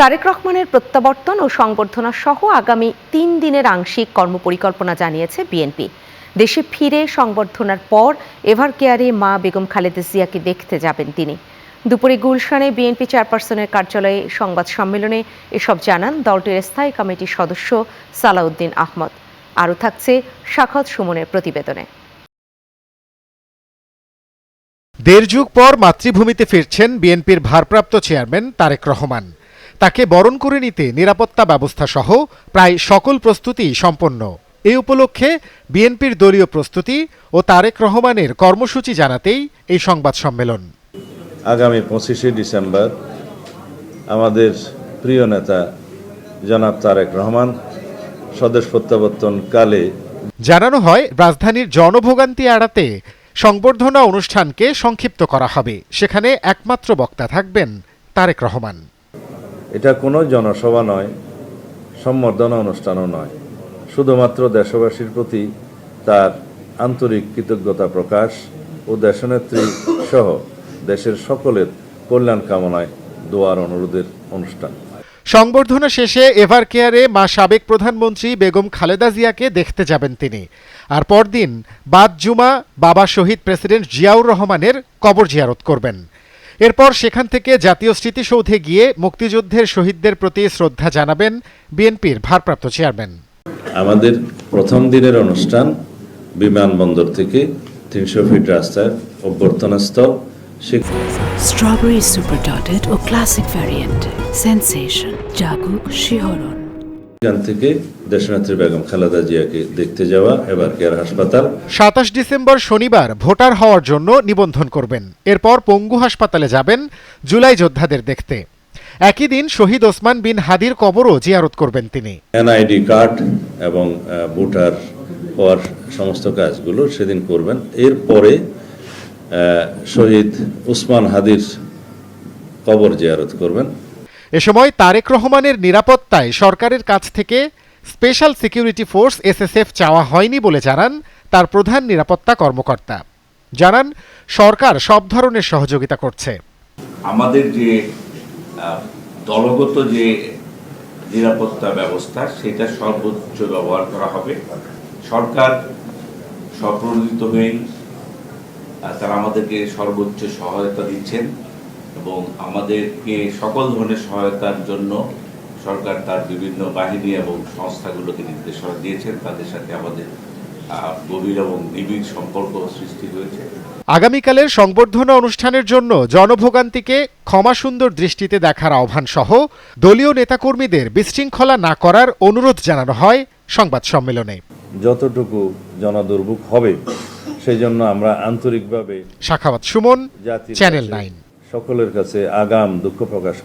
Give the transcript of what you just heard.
তারেক রহমানের প্রত্যাবর্তন ও সংবর্ধনা সহ আগামী ৩ দিনের আংশিক কর্মপরিকল্পনা জানিয়েছে বিএনপি। দেশে ফিরে সংবর্ধনার পর এভারকেয়ারে মা বেগম খালেদা জিয়াকে দেখতে যাবেন তিনি। দুপুরে গুলশানে বিএনপি চেয়ারপারসনের কার্যালয়ে সংবাদ সম্মেলনে এসব জানান দলটির স্থায়ী কমিটির সদস্য সালাউদ্দিন আহমদ। আরও থাকছে সাখাওয়াত সুমনের প্রতিবেদনে। দেড় যুগ পর মাতৃভূমিতে ফিরছেন বিএনপির ভারপ্রাপ্ত চেয়ারম্যান তারেক রহমান। তাকে বরণ করে নিতে নিরাপত্তা ব্যবস্থা সহ প্রায় সকল প্রস্তুতি সম্পন্ন। এই উপলক্ষে বিএনপির দলীয় প্রস্তুতি ও তারেক রহমানের কর্মসূচি জানাতেই এই সংবাদ সম্মেলন। আগামী 25শে ডিসেম্বর আমাদের প্রিয় নেতা জনাব তারেক রহমান স্বদেশ প্রত্যাবর্তনকালে জানানো হয় রাজধানীর জনভোগান্তি এড়াতে সংবর্ধনা অনুষ্ঠানকে সংক্ষিপ্ত করা হবে। সেখানে একমাত্র বক্তা থাকবেন তারেক রহমান। এটা কোনো জনসভা নয়, সম্বর্ধনা অনুষ্ঠানও নয়, শুধুমাত্র দেশবাসীর প্রতি তার আন্তরিক কৃতজ্ঞতা প্রকাশ ও দেশনেত্রী সহ দেশের সকলের কল্যাণ কামনায় দোয়ার অনুরোধের অনুষ্ঠান। সংবর্ধনা শেষে এভারকেয়ারে মা সাবেক প্রধানমন্ত্রী বেগম খালেদা জিয়াকে দেখতে যাবেন তিনি। আর পরদিন বাদ জুমা বাবা শহীদ প্রেসিডেন্ট জিয়াউর রহমানের কবর জিয়ারত করবেন। এরপর সেখান থেকে জাতীয় স্মৃতিসৌধে গিয়ে মুক্তিযুদ্ধের শহীদদের প্রতি শ্রদ্ধা জানাবেন বিএনপির ভারপ্রাপ্ত চেয়ারম্যান। আমাদের প্রথম দিনের অনুষ্ঠান বিমানবন্দর থেকে 300 ফিট রাস্তায় অভ্যর্থনাস্থল স্ট্রবেরি সুপার ডটেড ও ক্লাসিক ভ্যারিয়েন্ট সেন্সেশন জাগুক শিহরণ। এখান থেকে দেশনেত্রী বেগম খালেদা জিয়াকে দেখতে যাওয়া এভারকেয়ার হাসপাতাল। 27 ডিসেম্বর শনিবার ভোটার হওয়ার জন্য নিবন্ধন করবেন। এরপর পঙ্গু হাসপাতালে যাবেন জুলাই যোদ্ধাদের দেখতে। একই দিন শহীদ ওসমান বিন হাদির কবরও জিয়ারত করবেন তিনি। এনআইডি কার্ড এবং ভোটার হওয়ার সমস্ত কাজগুলো সেদিন করবেন। এরপরে শহীদ ওসমান হাদির কবর জিয়ারত করবেন। এ সময় তারেক রহমানের নিরাপত্তায় সরকারের কাছ থেকে স্পেশাল সিকিউরিটি ফোর্স এসএসএফ চাওয়া হয়নি বলে জানান তার প্রধান নিরাপত্তা কর্মকর্তা। জানান সরকার সব ধরনের সহযোগিতা করছে। আমাদের যে দলগত যে নিরাপত্তা ব্যবস্থা সেটা সর্বোচ্চ ব্যবহার করা হবে। সরকার স্বপ্রণোদিত হয়ে তারা আমাদেরকে সর্বোচ্চ সহায়তা দিচ্ছেন এবং আমাদেরকে সকল ধরনের সহায়তার জন্য সরকার তার বিভিন্ন বাহিনী এবং সংস্থাগুলোকে নির্দেশনা দিয়েছেন। তাদের সাথে আমাদের গভীর এবং নিবিড় সম্পর্ক সৃষ্টি হয়েছে। আগামীকালের সংবর্ধনা অনুষ্ঠানের জন্য জনভোগান্তিকে ক্ষমাসুন্দর দৃষ্টিতে দেখার আহ্বান সহ দলীয় নেতাকর্মীদের বিশৃঙ্খলা না করার অনুরোধ জানানো হয় সংবাদ সম্মেলনে। যতটুকু জনদুর্ভোগ হবে সেই জন্য আমরা আন্তরিকভাবে সাখাওয়াত সুমন, চ্যানেল 9 সকলের কাছে আগাম দুঃখ প্রকাশ